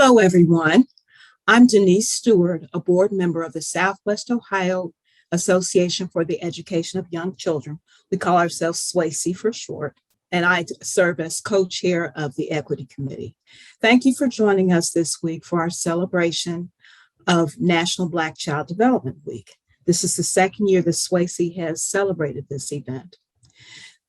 Hello, everyone. I'm Denise Steward, a board member of the Southwest Ohio Association for the Education of Young Children. We call ourselves SWOAEYC for short, and I serve as co-chair of the Equity Committee. Thank you for joining us this week for our celebration of National Black Child Development Week. This is the second year that SWOAEYC has celebrated this event.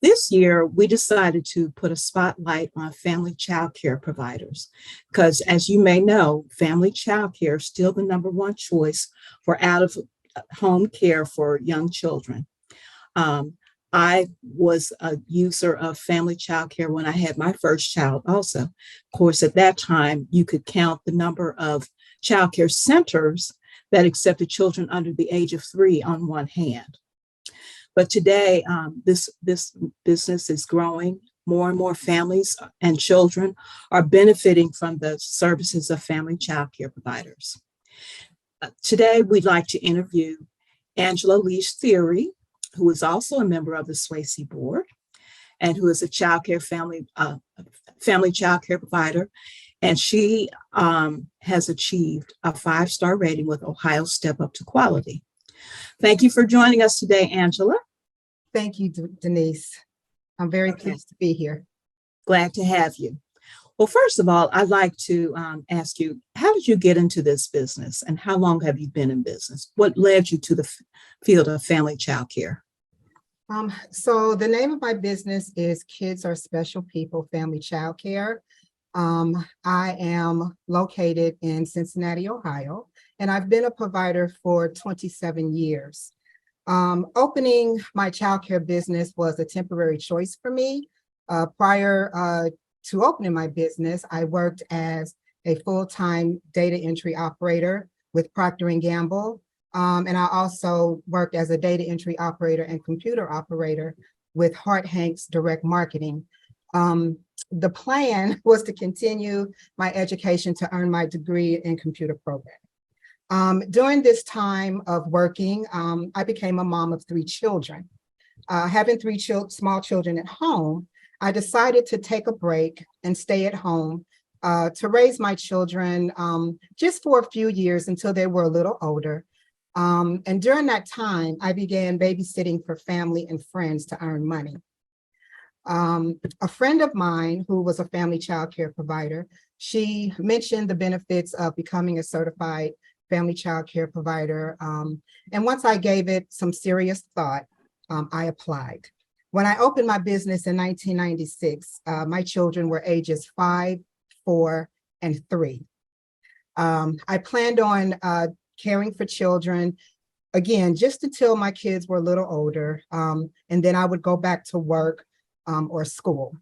This year, we decided to put a spotlight on family child care providers because, as you may know, family child care is still the number one choice for out-of-home care for young children. I was a user of family child care when I had my first child also. Of course, at that time, you could count the number of child care centers that accepted children under the age of 3 on one hand. But today, this business is growing. More and more families and children are benefiting from the services of family child care providers. Today, we'd like to interview Angela Lyshe-Thierry, who is also a member of the SWOAEYC board and who is a family child care provider. And she has achieved a 5-star rating with Ohio Step Up to Quality. Thank you for joining us today, Angela. Thank you, Denise. I'm very pleased to be here. Glad to have you. Well, first of all, I'd like to ask you, how did you get into this business and how long have you been in business? What led you to the field of family child care? So the name of my business is Kids Are Special People Family Child Care. I am located in Cincinnati, Ohio, and I've been a provider for 27 years. Opening my childcare business was a temporary choice for me. Prior to opening my business, I worked as a full-time data entry operator with Procter & Gamble. And I also worked as a data entry operator and computer operator with Hart Hanks Direct Marketing. The plan was to continue my education to earn my degree in computer programming. During this time of working, I became a mom of 3 children. Having 3 small children at home, I decided to take a break and stay at home to raise my children just for a few years until they were a little older. And during that time, I began babysitting for family and friends to earn money. A friend of mine who was a family child care provider, she mentioned the benefits of becoming a certified family child care provider. And once I gave it some serious thought, I applied. When I opened my business in 1996, my children were ages 5, 4, and 3. I planned on caring for children, again, just until my kids were a little older, and then I would go back to work or school.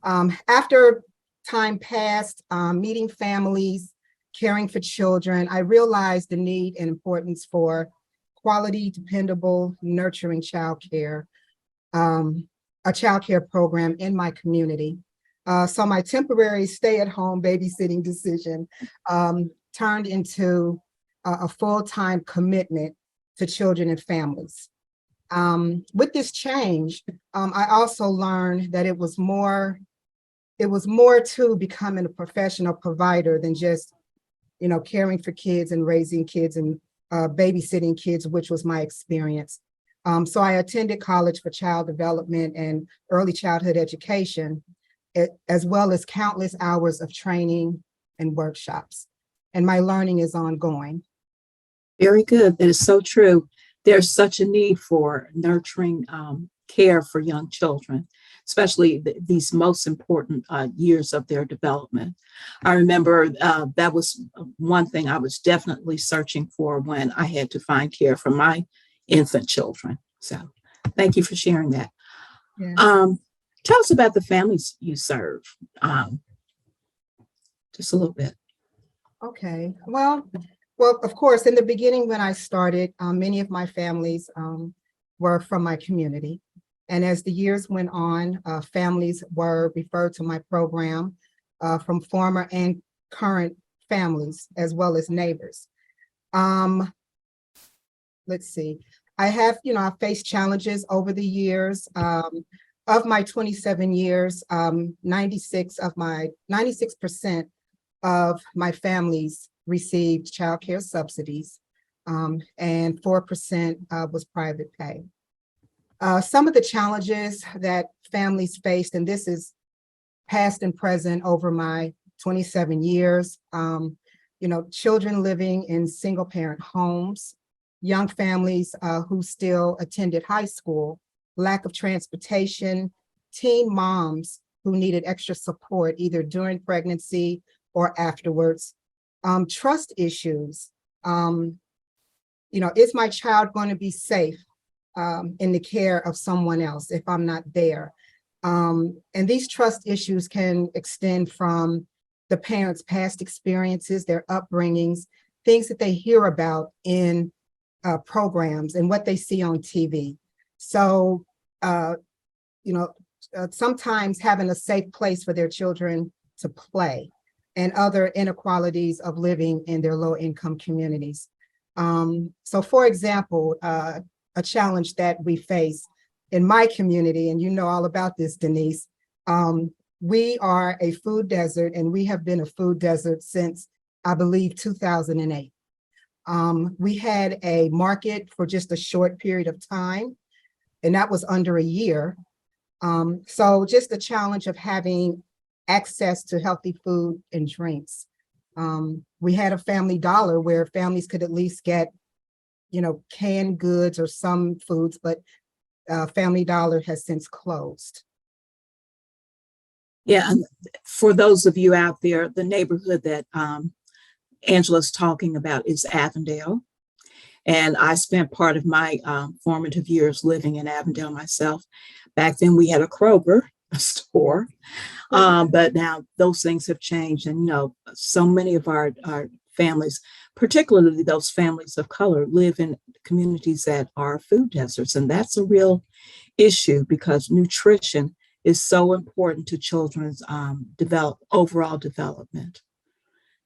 After time passed, meeting families, caring for children, I realized the need and importance for quality, dependable, nurturing childcare, a childcare program in my community. So my temporary stay-at-home babysitting decision turned into a full-time commitment to children and families. With this change, I also learned that it was more to becoming a professional provider than just caring for kids and raising kids and babysitting kids, which was my experience. So I attended college for child development and early childhood education, as well as countless hours of training and workshops. And my learning is ongoing. Very good. That is so true. There's such a need for nurturing care for young children, especially these most important years of their development. I remember that was one thing I was definitely searching for when I had to find care for my infant children. So thank you for sharing that. Yeah. Tell us about the families you serve, just a little bit. Okay, well, of course, in the beginning when I started, many of my families were from my community. And as the years went on, families were referred to my program from former and current families, as well as neighbors. Let's see, I faced challenges over the years. Of my 27 years, 96% of my families received child care subsidies, and 4% was private pay. Some of the challenges that families faced, and this is past and present over my 27 years, children living in single parent homes, young families who still attended high school, lack of transportation, teen moms who needed extra support either during pregnancy or afterwards, trust issues. Is my child going to be safe in the care of someone else if I'm not there? And these trust issues can extend from the parents' past experiences, their upbringings, things that they hear about in programs and what they see on TV. So, sometimes having a safe place for their children to play and other inequalities of living in their low-income communities. So, for example, a challenge that we face in my community, and you know all about this, Denise, we are a food desert, and we have been a food desert since, I believe, 2008. We had a market for just a short period of time, and that was under a year. So just the challenge of having access to healthy food and drinks. We had a Family Dollar where families could at least get, canned goods or some foods, but Family Dollar has since closed. Yeah, and for those of you out there, the neighborhood that Angela's talking about is Avondale. And I spent part of my formative years living in Avondale myself. Back then we had a Kroger store, but now those things have changed. And, so many of our families, particularly those families of color, live in communities that are food deserts. And that's a real issue because nutrition is so important to children's overall development.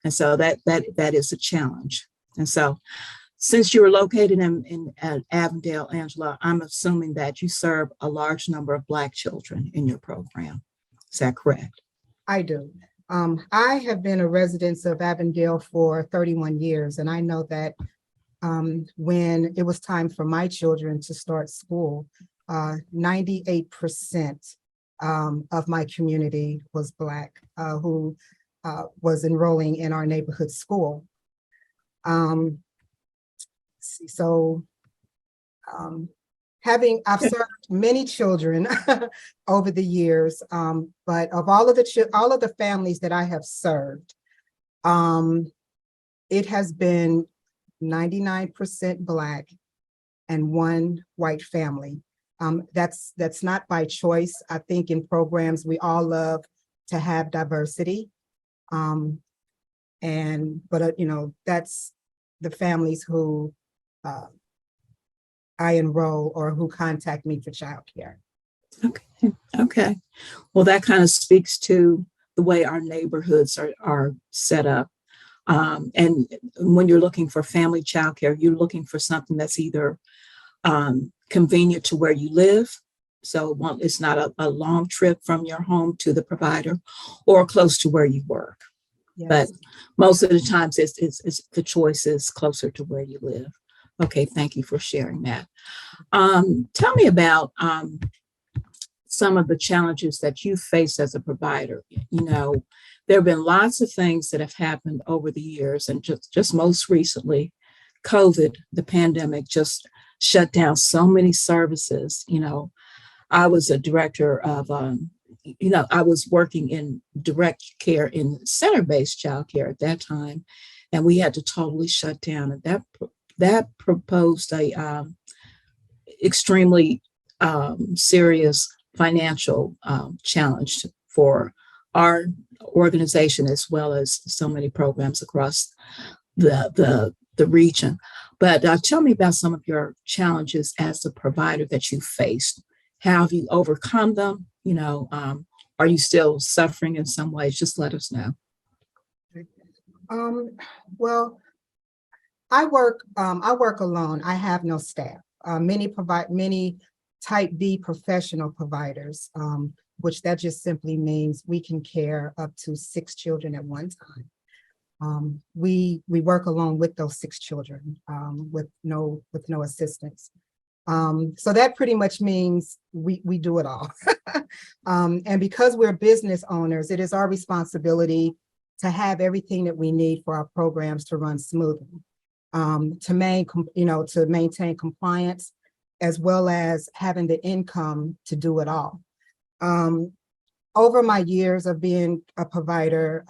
And so that is a challenge. And so since you are located in Avondale, Angela, I'm assuming that you serve a large number of Black children in your program. Is that correct? I do. I have been a resident of Avondale for 31 years, and I know that when it was time for my children to start school, 98% of my community was Black who was enrolling in our neighborhood school. I've served many children over the years, but of all of the families that I have served, it has been 99% Black and one white family. That's not by choice. I think in programs we all love to have diversity, that's the families who I enroll or who contact me for childcare. Okay. Well, that kind of speaks to the way our neighborhoods are set up. And when you're looking for family childcare, you're looking for something that's either convenient to where you live. So it's not a long trip from your home to the provider, or close to where you work. Yes. But most of the times it's the choice is closer to where you live. Okay, thank you for sharing that. Tell me about some of the challenges that you face as a provider. There have been lots of things that have happened over the years, and just most recently, COVID, the pandemic, just shut down so many services. I was a director of, I was working in direct care in center-based childcare at that time, and we had to totally shut down. And that proposed a extremely serious financial challenge for our organization, as well as so many programs across the region. But tell me about some of your challenges as a provider that you faced. How have you overcome them? Are you still suffering in some ways? Just let us know. Well, I work alone. I have no staff. Many type B professional providers, which that just simply means we can care up to 6 children at one time. We work along with those 6 children with no assistance. So that pretty much means we do it all. And because we're business owners, it is our responsibility to have everything that we need for our programs to run smoothly, to maintain compliance, as well as having the income to do it all. Over my years of being a provider,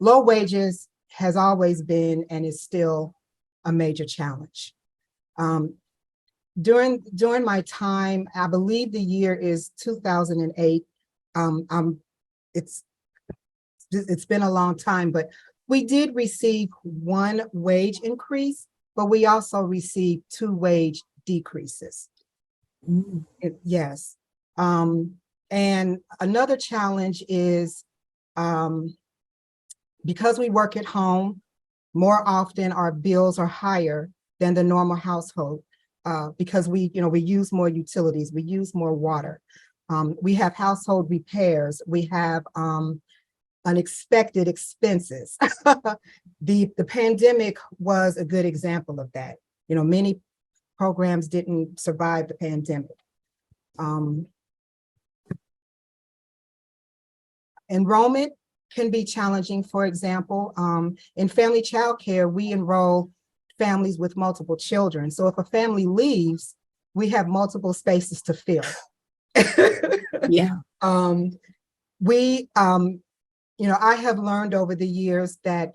low wages has always been and is still a major challenge. During my time, I believe the year is 2008. It's been a long time, but we did receive 1 wage increase, but we also received 2 wage decreases. Mm. Yes. And another challenge is because we work at home, more often our bills are higher than the normal household because we use more utilities, we use more water. We have household repairs, we have unexpected expenses. The pandemic was a good example of that. Many programs didn't survive the pandemic. Enrollment can be challenging. For example, in family child care, we enroll families with multiple children. So if a family leaves, we have multiple spaces to fill. Yeah. I have learned over the years that,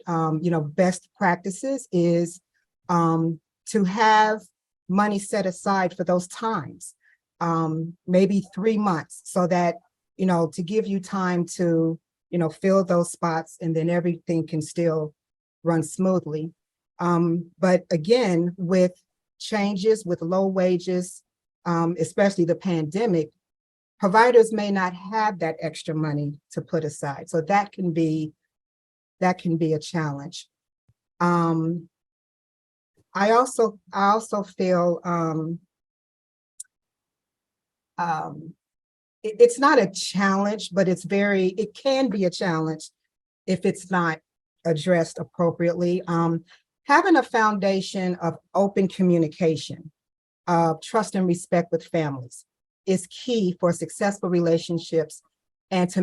best practices is to have money set aside for those times, maybe 3 months, so that, to give you time to, fill those spots, and then everything can still run smoothly. But again, with changes, with low wages, especially the pandemic, providers may not have that extra money to put aside. So that can be a challenge. I also feel it's not a challenge, but it can be a challenge if it's not addressed appropriately. Having a foundation of open communication, trust and respect with families is key for successful relationships and to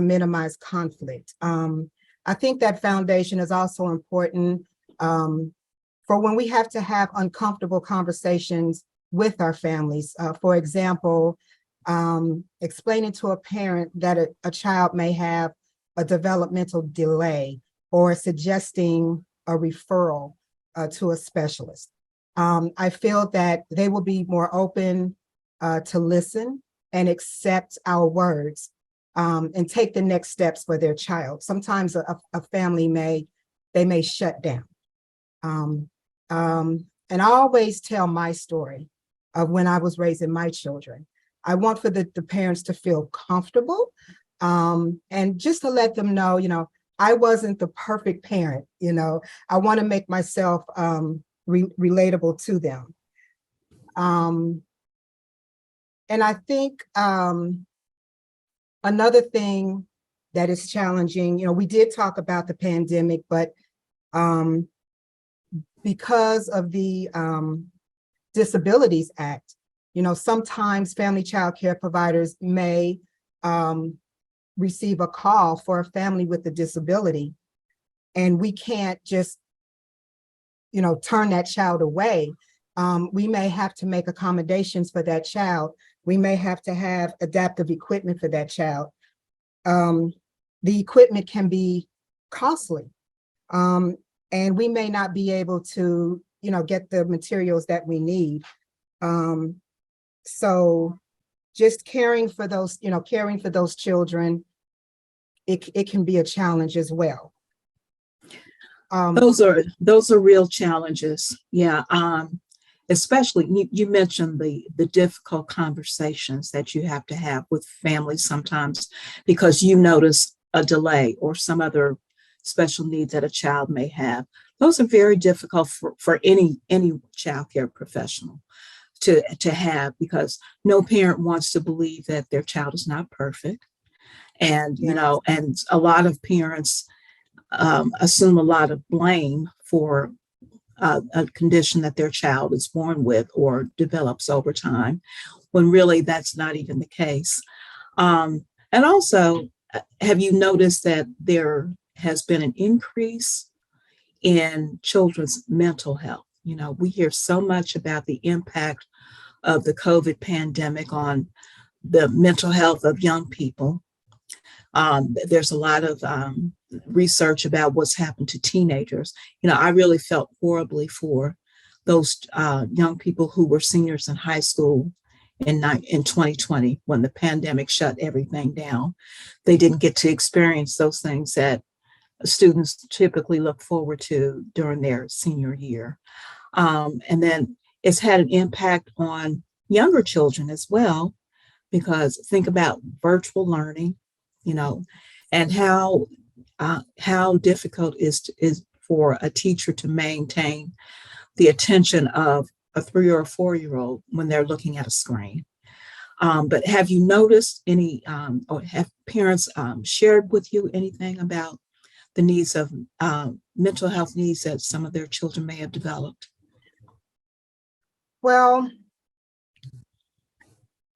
minimize conflict. I think that foundation is also important for when we have to have uncomfortable conversations with our families. For example, explaining to a parent that a child may have a developmental delay, or suggesting a referral to a specialist. I feel that they will be more open to listen and accept our words and take the next steps for their child. Sometimes a family may shut down. And I always tell my story of when I was raising my children. I want for the parents to feel comfortable and just to let them know, I wasn't the perfect parent. I want to make myself relatable to them. And I think another thing that is challenging, we did talk about the pandemic, but because of the Disabilities Act, sometimes family child care providers may receive a call for a family with a disability, and we can't just, turn that child away. We may have to make accommodations for that child. We may have to have adaptive equipment for that child. The equipment can be costly, and we may not be able to, get the materials that we need. So just caring for those children, it can be a challenge as well. Those are real challenges. Yeah. Especially you mentioned the difficult conversations that you have to have with families sometimes because you notice a delay or some other special needs that a child may have. Those are very difficult for any child care professional to have, because no parent wants to believe that their child is not perfect. And, Yes. and a lot of parents assume a lot of blame for a condition that their child is born with or develops over time, when really that's not even the case. And also, have you noticed that there has been an increase in children's mental health? You know, we hear so much about the impact of the COVID pandemic on the mental health of young people. There's a lot of research about what's happened to teenagers. You know, I really felt horribly for those young people who were seniors in high school in 2020 when the pandemic shut everything down. They didn't get to experience those things that students typically look forward to during their senior year. And then it's had an impact on younger children as well, because think about virtual learning, you know, and how difficult is for a teacher to maintain the attention of a 3 or a 4-year-old when they're looking at a screen. But have you noticed any, or have parents shared with you anything about the needs of mental health needs that some of their children may have developed? Well,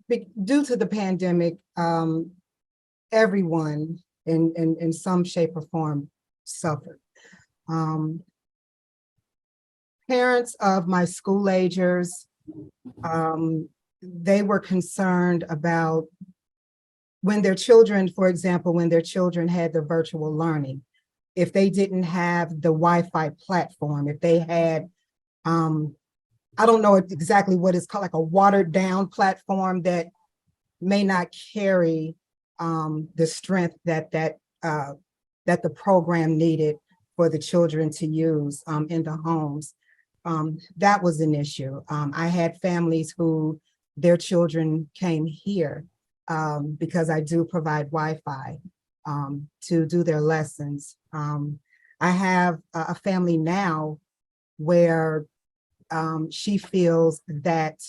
due to the pandemic, everyone in some shape or form suffered. Parents of my school agers, they were concerned about when their children, for example, when their children had the virtual learning, if they didn't have the Wi-Fi platform, if they had, I don't know exactly what it's called, like a watered down platform that may not carry the strength that the program needed for the children to use in the homes. That was an issue. I had families who their children came here because I do provide Wi-Fi to do their lessons. I have a family now where she feels that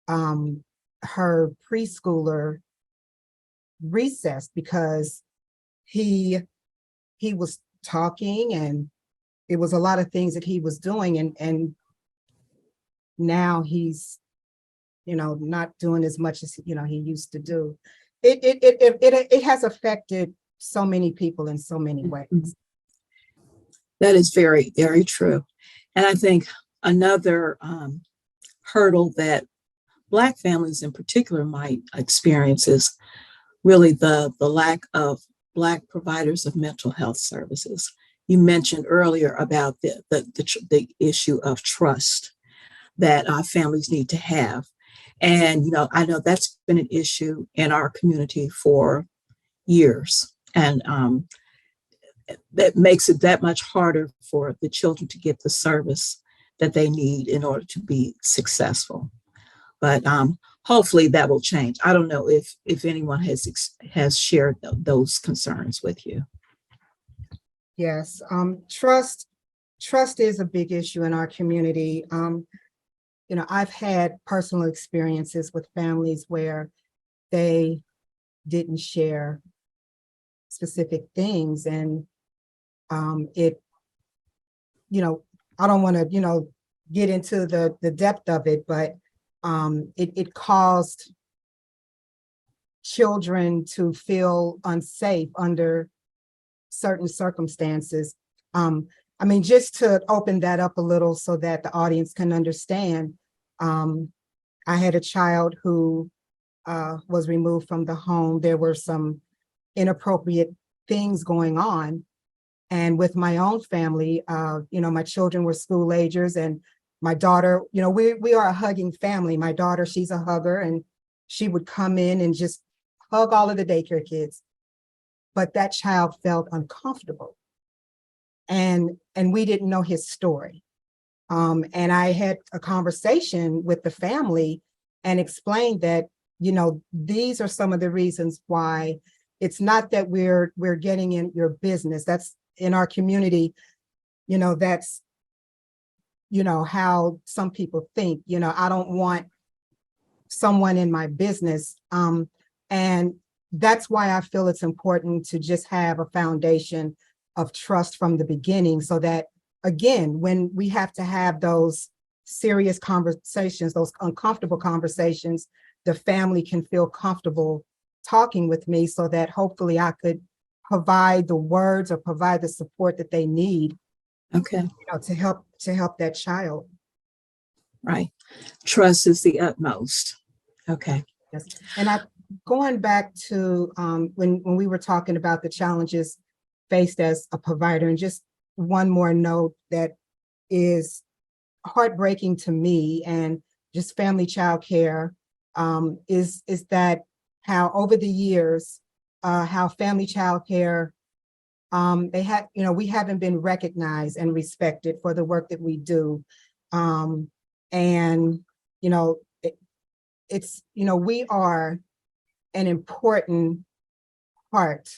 her preschooler recessed because he was talking and it was a lot of things that he was doing, and now he's, you know, not doing as much as, you know, he used to do. It has affected so many people in so many ways. That is very, very true. And I think another hurdle that Black families in particular might experience is really the lack of Black providers of mental health services. You mentioned earlier about the issue of trust that our families need to have. And, you know, I know that's been an issue in our community for years. And that makes it that much harder for the children to get the service that they need in order to be successful. But hopefully that will change. I don't know if anyone has shared those concerns with you. Yes, trust is a big issue in our community. You know, I've had personal experiences with families where they didn't share specific things, and it, you know, I don't want to, you know, get into the depth of it, but it caused children to feel unsafe under certain circumstances. I mean, just to open that up a little so that the audience can understand, I had a child who was removed from the home. There were some inappropriate things going on. And with my own family, you know, my children were school agers, and my daughter, you know, we are a hugging family. My daughter, she's a hugger, and she would come in and just hug all of the daycare kids. But that child felt uncomfortable. And we didn't know his story. And I had a conversation with the family and explained that, you know, these are some of the reasons why it's not that we're getting in your business. That's in our community, you know, that's, you know, how some people think, you know, I don't want someone in my business. And that's why I feel it's important to just have a foundation of trust from the beginning, so that, again, when we have to have those serious conversations, those uncomfortable conversations, the family can feel comfortable talking with me, so that hopefully I could provide the words or provide the support that they need, Okay, to help that child. right. Trust is the utmost. Okay. Yes. And going back to when we were talking about the challenges faced as a provider, and just one more note that is heartbreaking to me, and just family child care, is that how over the years, how family child care, we haven't been recognized and respected for the work that we do. And, we are an important part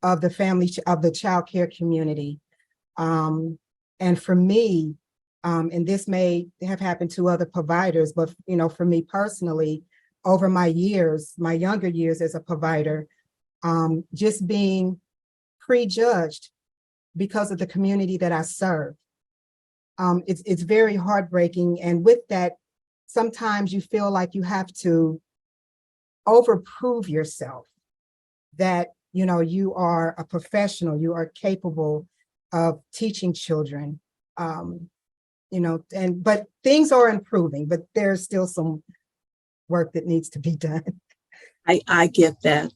of the child care community. And for me, and this may have happened to other providers, but, for me personally, over my younger years as a provider, just being prejudged because of the community that I serve. It's very heartbreaking. And with that, sometimes you feel like you have to overprove yourself that, you are a professional, you are capable of teaching children, but things are improving, but there's still some work that needs to be done. I get that.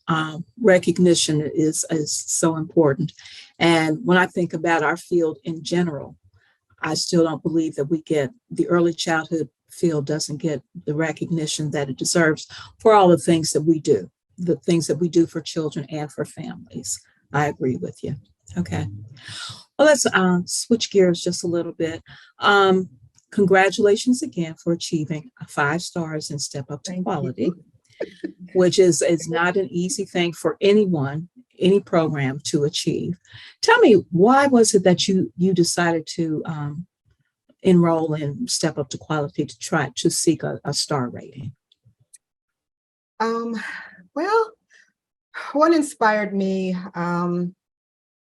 Recognition is so important. And when I think about our field in general, I still don't believe that the early childhood field doesn't get the recognition that it deserves for all the things that we do, the things that we do for children and for families. I agree with you. Okay. Well, let's switch gears just a little bit. Congratulations again for achieving 5 stars in Step Up to Thank Quality. you. Which is not an easy thing for anyone, any program to achieve. Tell me, why was it that you decided to enroll in Step Up to Quality to try to seek a star rating? Well, what inspired me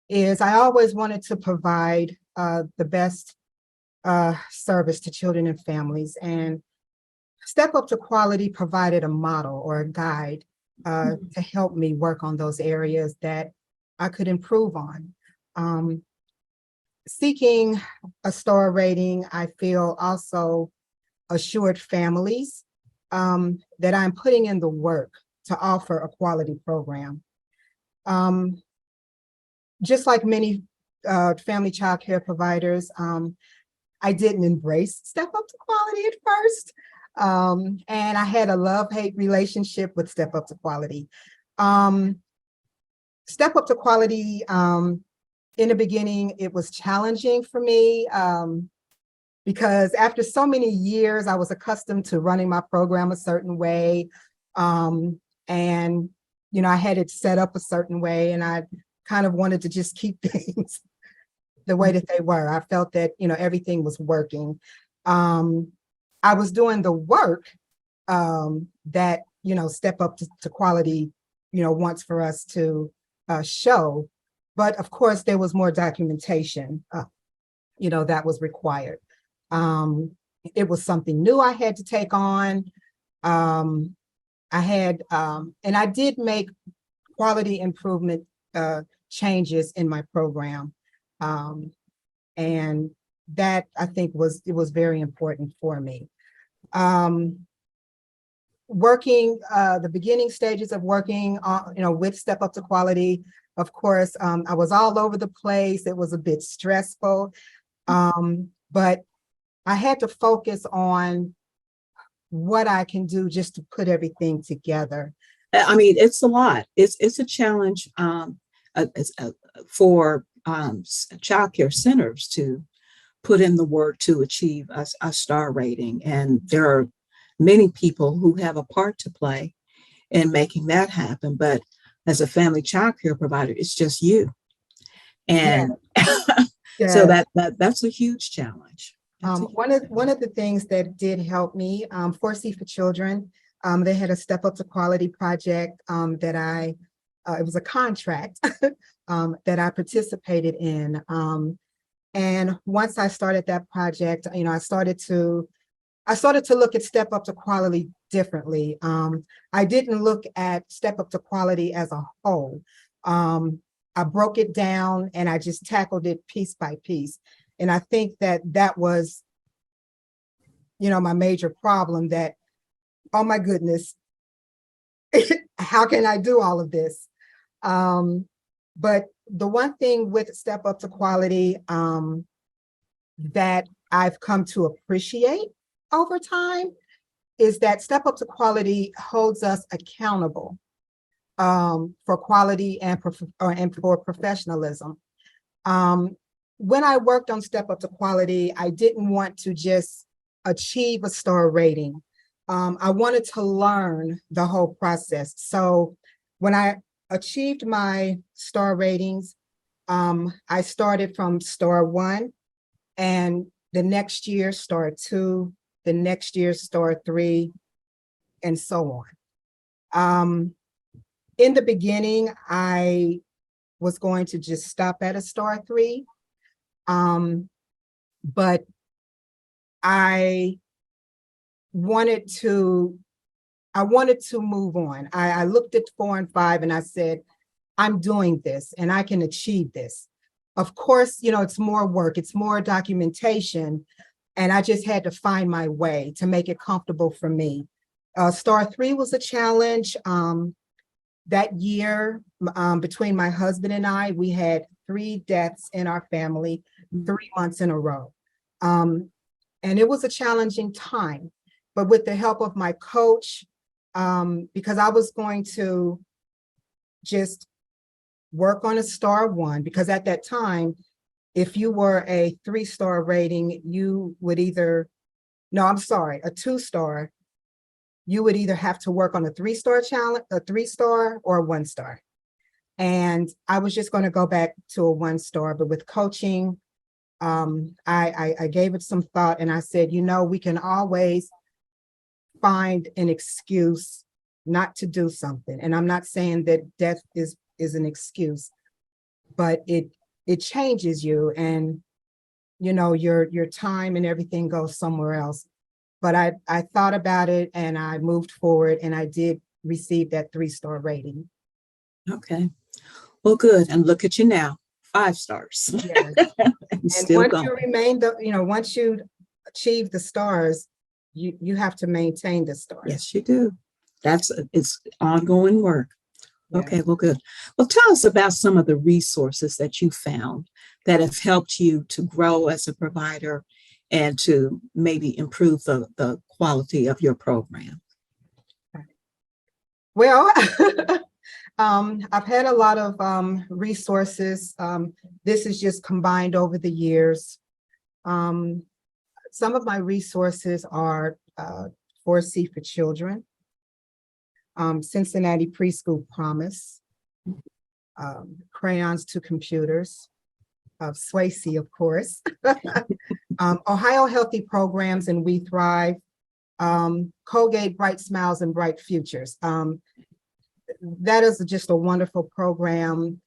is I always wanted to provide the best service to children and families, and Step Up to Quality provided a model or a guide to help me work on those areas that I could improve on. Seeking a star rating, I feel also assured families that I'm putting in the work to offer a quality program. Just like many family child care providers, I didn't embrace Step Up to Quality at first. And I had a love-hate relationship with Step Up to Quality. Step Up to Quality, in the beginning, it was challenging for me because after so many years, I was accustomed to running my program a certain way. And, I had it set up a certain way, and I kind of wanted to just keep things the way that they were. I felt that, everything was working. I was doing the work that, Step Up to Quality, wants for us to show. But of course, there was more documentation, that was required. It was something new I had to take on. And I did make quality improvement changes in my program. And that, I think, was very important for me. Working the beginning stages of working on, with Step Up to Quality, of course, I was all over the place. It was a bit stressful, but I had to focus on what I can do just to put everything together. I mean, it's a lot. It's a challenge for child care centers to put in the work to achieve a star rating. And there are many people who have a part to play in making that happen. But as a family child care provider, it's just you. And Yeah. so that's a huge challenge. One of the things that did help me, 4C for Children, they had a Step Up to Quality project that I it was a contract that I participated in. And once I started that project, I started to look at Step Up to Quality differently. I didn't look at Step Up to Quality as a whole. I broke it down and I just tackled it piece by piece. And I think that was, my major problem, that, oh my goodness, how can I do all of this? But the one thing with Step Up to Quality that I've come to appreciate over time is that Step Up to Quality holds us accountable for quality and for professionalism. When I worked on Step Up to Quality, I didn't want to just achieve a star rating. I wanted to learn the whole process. So when I achieved my star ratings, I started from star 1, and the next year star 2, the next year star 3, and so on. In the beginning, I was going to just stop at a star 3, but I wanted to move on. I looked at 4 and 5 and I said, I'm doing this and I can achieve this. Of course, it's more work, it's more documentation, and I just had to find my way to make it comfortable for me. Star 3 was a challenge. That year, between my husband and I, we had 3 deaths in our family, 3 months in a row. And it was a challenging time, but with the help of my coach, because I was going to just work on a star 1, because at that time, if you were a 3-star rating, you would a 2-star, you would either have to work on a 3-star challenge, a 3-star, or a 1-star. And I was just going to go back to a 1-star, but with coaching, I gave it some thought and I said, we can always find an excuse not to do something. And I'm not saying that death is an excuse, but it changes you, and your time and everything goes somewhere else. But I thought about it and I moved forward and I did receive that 3-star rating. Okay. Well, good. And look at you now, 5 stars. Yes. And still once going. you remain once you achieve the stars, you have to maintain the stars. Yes, you do. It's ongoing work. Yes. Okay, well, good. Well, tell us about some of the resources that you found that have helped you to grow as a provider and to maybe improve the quality of your program. Well, I've had a lot of resources. This is just combined over the years. Some of my resources are SWOAEYC for Children, Cincinnati Preschool Promise, Crayons to Computers, SWOAEYC, of course, Ohio Healthy Programs and We Thrive, Colgate Bright Smiles and Bright Futures. That is just a wonderful program.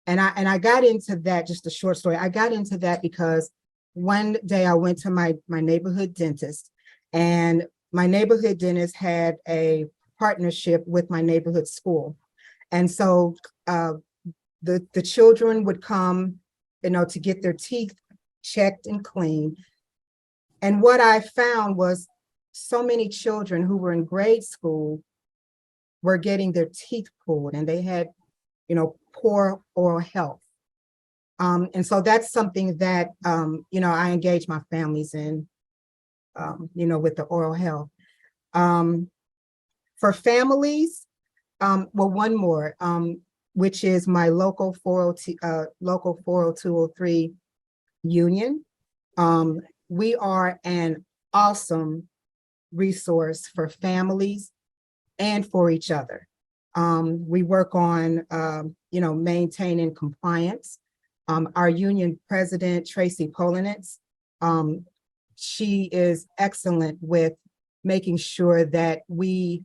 And I got into that, just a short story. I got into that because one day I went to my neighborhood dentist, and my neighborhood dentist had a partnership with my neighborhood school. And so the children would come, to get their teeth checked and cleaned. And what I found was so many children who were in grade school were getting their teeth pulled, and they had, poor oral health. And so that's something that, I engage my families in, with the oral health. For families, well, one more, which is my local 40203 union. We are an awesome resource for families and for each other. We work on, maintaining compliance. Our union president, Tracy Polinitz, she is excellent with making sure that we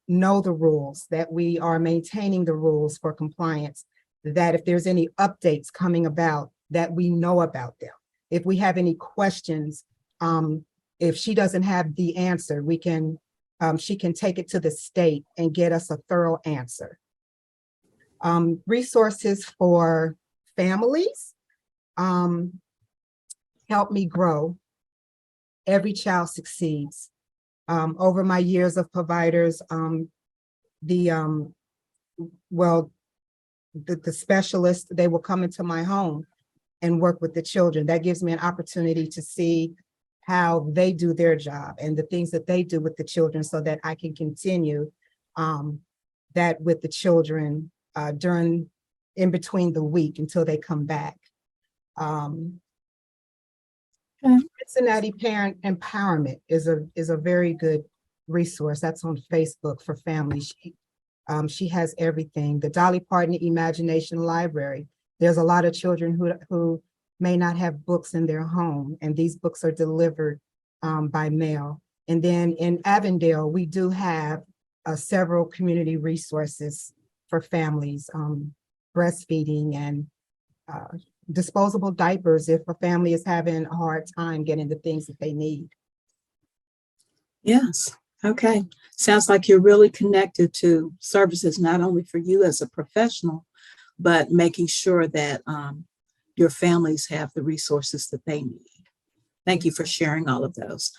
know the rules, that we are maintaining the rules for compliance, that if there's any updates coming about, that we know about them. If we have any questions, if she doesn't have the answer, she can take it to the state and get us a thorough answer. Resources for families help me grow. Every Child Succeeds. Over my years of providers, the specialists, they will come into my home and work with the children. That gives me an opportunity to see how they do their job and the things that they do with the children, so that I can continue that with the children in between the week until they come back. Cincinnati Parent Empowerment is a very good resource. That's on Facebook for families. She has everything. The Dolly Parton Imagination Library. There's a lot of children who may not have books in their home, and these books are delivered by mail. And then in Avondale, we do have several community resources for families, breastfeeding and disposable diapers if a family is having a hard time getting the things that they need. Yes. Okay. Sounds like you're really connected to services, not only for you as a professional, but making sure that your families have the resources that they need. Thank you for sharing all of those.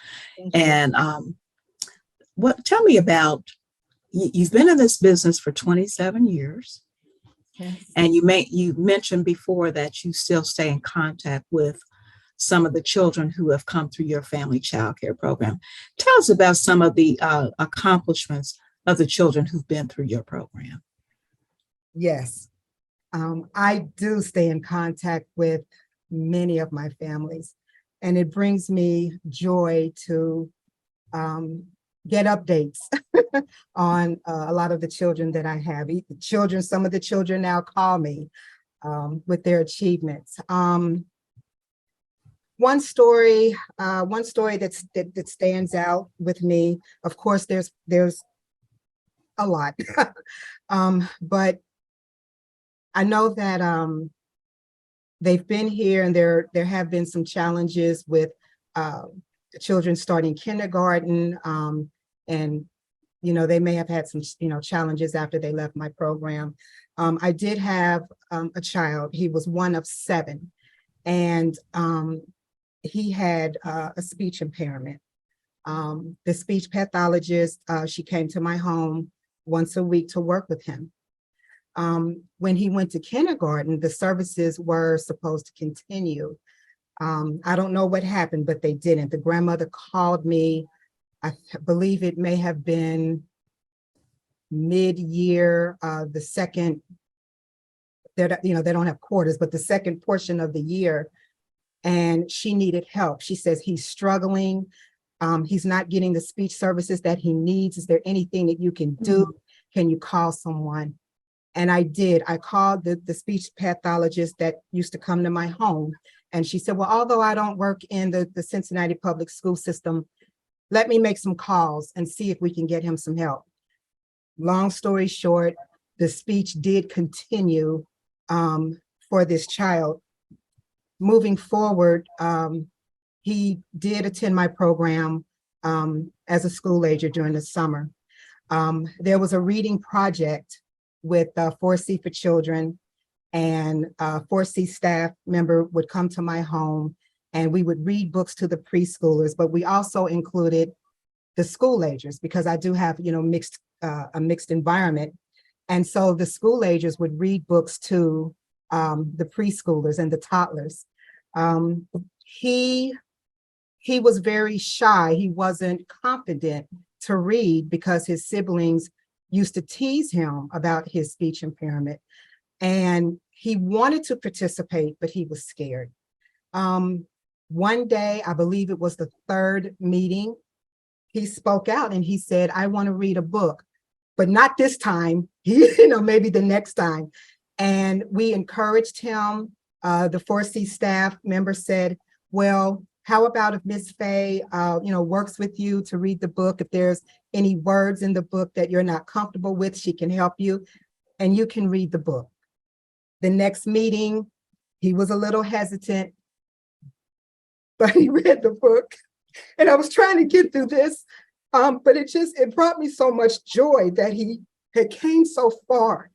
And tell me about, you've been in this business for 27 years. Yes. And you mentioned before that you still stay in contact with some of the children who have come through your family child care program. Tell us about some of the accomplishments of the children who've been through your program. Yes, I do stay in contact with many of my families, and it brings me joy to get updates on a lot of the children that I have. Some of the children now call me with their achievements. One story that stands out with me. Of course, there's a lot, but I know that they've been here, and there have been some challenges with children starting kindergarten, and they may have had some challenges after they left my program. I did have a child. He was one of 7, and he had a speech impairment. The speech pathologist, she came to my home once a week to work with him. When he went to kindergarten, the services were supposed to continue. I don't know what happened, but they didn't. The grandmother called me. I believe it may have been mid-year, the second, they don't have quarters, but the second portion of the year, and she needed help. She says he's struggling. He's not getting the speech services that he needs. Is there anything that you can do? Can you call someone? And I did. I called the speech pathologist that used to come to my home. And she said, well, although I don't work in the Cincinnati public school system, let me make some calls and see if we can get him some help. Long story short, the speech did continue for this child. Moving forward, he did attend my program as a school ager during the summer. There was a reading project with 4C for Children, and 4C staff member would come to my home, and we would read books to the preschoolers, but we also included the school agers, because I do have a mixed environment. And so the school agers would read books to the preschoolers and the toddlers. He was very shy. He wasn't confident to read because his siblings used to tease him about his speech impairment. And he wanted to participate, but he was scared. One day, I believe it was the 3rd meeting, he spoke out and he said, I want to read a book, but not this time, maybe the next time. And we encouraged him. The 4C staff member said, well, how about if Miss Faye, works with you to read the book? If there's any words in the book that you're not comfortable with, she can help you and you can read the book. The next meeting, he was a little hesitant, but he read the book. And I was trying to get through this, but it brought me so much joy that he had came so far,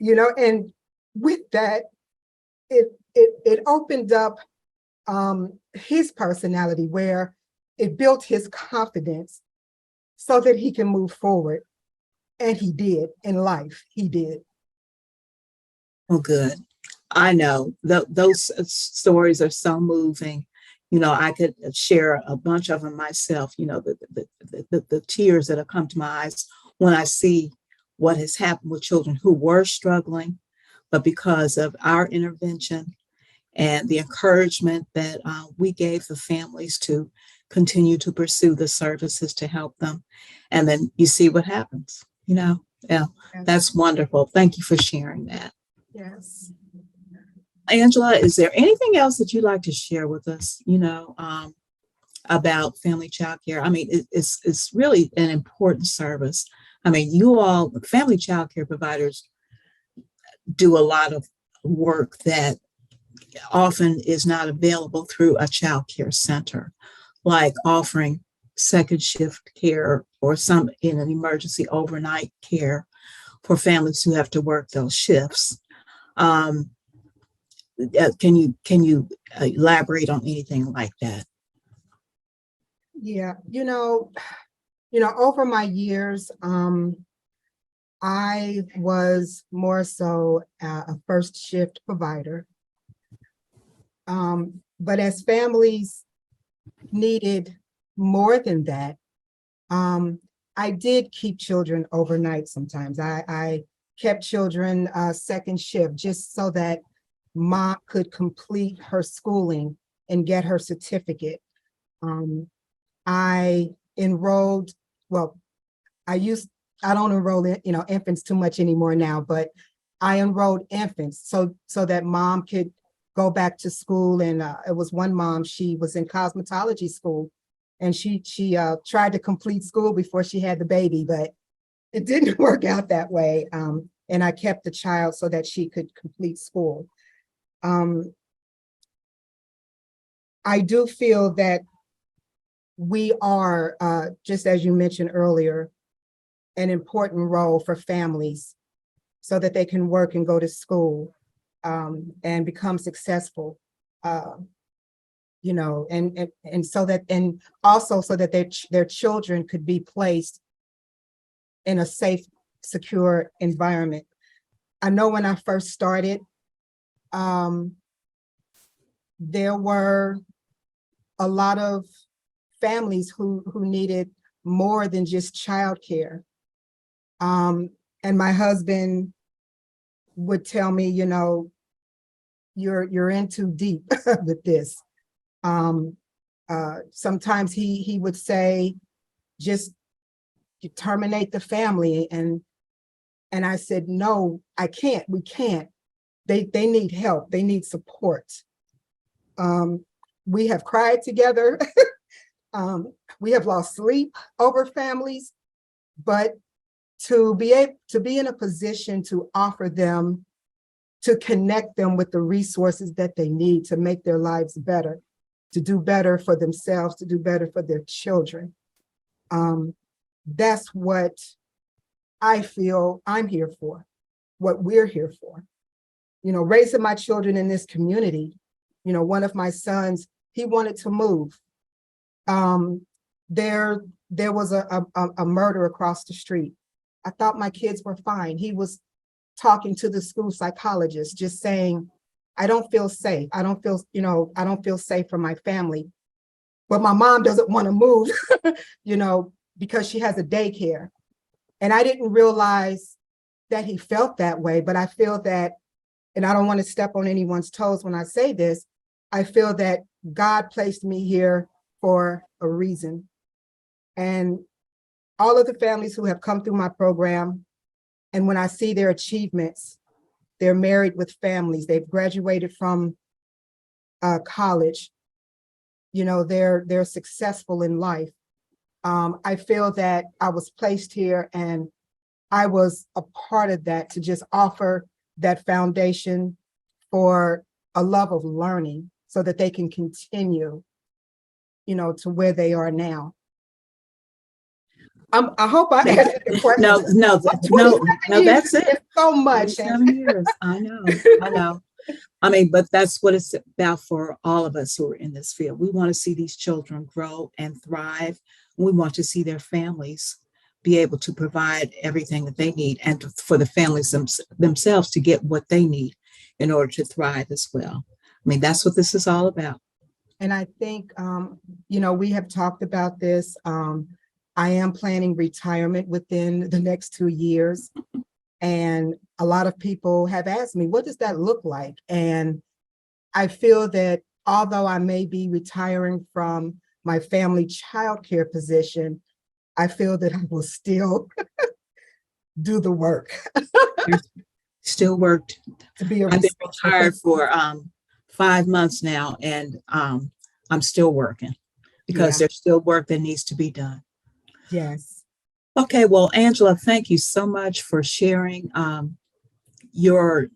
and with that, it opened up his personality, where it built his confidence so that he can move forward. And he did in life, he did. Oh, good. I know those stories are so moving. I could share a bunch of them myself, the tears that have come to my eyes when I see what has happened with children who were struggling, but because of our intervention and the encouragement that we gave the families to continue to pursue the services to help them. And then you see what happens, Yeah, Yes. that's wonderful. Thank you for sharing that. Yes. Angela, is there anything else that you'd like to share with us, about family child care? I mean, it's really an important service. I mean, you all, family child care providers, do a lot of work that often is not available through a child care center, like offering second shift care or some in an emergency overnight care for families who have to work those shifts. Can you elaborate on anything like that? Yeah, over my years, I was more so a first shift provider. But as families needed more than that, I did keep children overnight sometimes. I kept children second shift just so that mom could complete her schooling and get her certificate. I enrolled, well, I don't enroll infants too much anymore now, but I enrolled infants so that mom could go back to school. And it was one mom, she was in cosmetology school, and she tried to complete school before she had the baby, but it didn't work out that way. And I kept the child so that she could complete school. I do feel that we are, just as you mentioned earlier, an important role for families so that they can work and go to school and become successful, and so that, and also so that their children could be placed in a safe, secure environment. I know when I first started, there were a lot of families who needed more than just childcare. And my husband would tell me, you're in too deep with this. Sometimes he would say, just terminate the family. And I said, no, I can't, we can't. They need help, they need support. We have cried together. We have lost sleep over families, but to be in a position to offer them, to connect them with the resources that they need to make their lives better, to do better for themselves, to do better for their children. That's what I feel I'm here for, what we're here for. Raising my children in this community, one of my sons, he wanted to move. There was a murder across the street. I thought my kids were fine. He was talking to the school psychologist, just saying, I don't feel safe. I don't feel safe for my family. But my mom doesn't want to move, because she has a daycare. And I didn't realize that he felt that way, but I feel that, and I don't want to step on anyone's toes when I say this, I feel that God placed me here for a reason. And all of the families who have come through my program, and when I see their achievements, they're married with families, they've graduated from college, they're successful in life. I feel that I was placed here and I was a part of that to just offer that foundation for a love of learning so that they can continue, to where they are now. I hope I answered your question. No, that's it. It's so much. 7 years. I know. I mean, but that's what it's about for all of us who are in this field. We want to see these children grow and thrive. We want to see their families be able to provide everything that they need, and for the families themselves to get what they need in order to thrive as well. I mean, that's what this is all about. And I think, we have talked about this. I am planning retirement within the next 2 years. And a lot of people have asked me, what does that look like? And I feel that although I may be retiring from my family childcare position, I feel that I will still do the work. Still worked. To be I've been retired for 5 months now, and I'm still working because there's still work that needs to be done. Yes. Okay, well, Angela, thank you so much for sharing your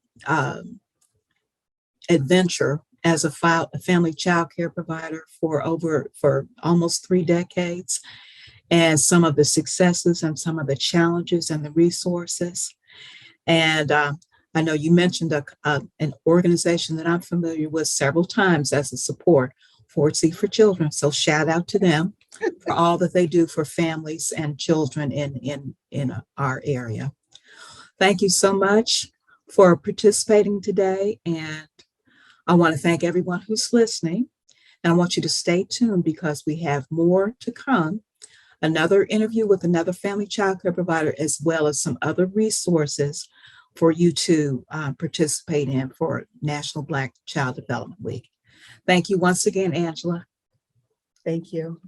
adventure as a family child care provider for almost 3 decades, and some of the successes and some of the challenges and the resources. And I know you mentioned an organization that I'm familiar with several times as a support, SWOAEYC for Children. So shout out to them for all that they do for families and children in our area. Thank you so much for participating today. And I want to thank everyone who's listening. And I want you to stay tuned because we have more to come. Another interview with another family child care provider, as well as some other resources for you to participate in for National Black Child Development Week. Thank you once again, Angela. Thank you.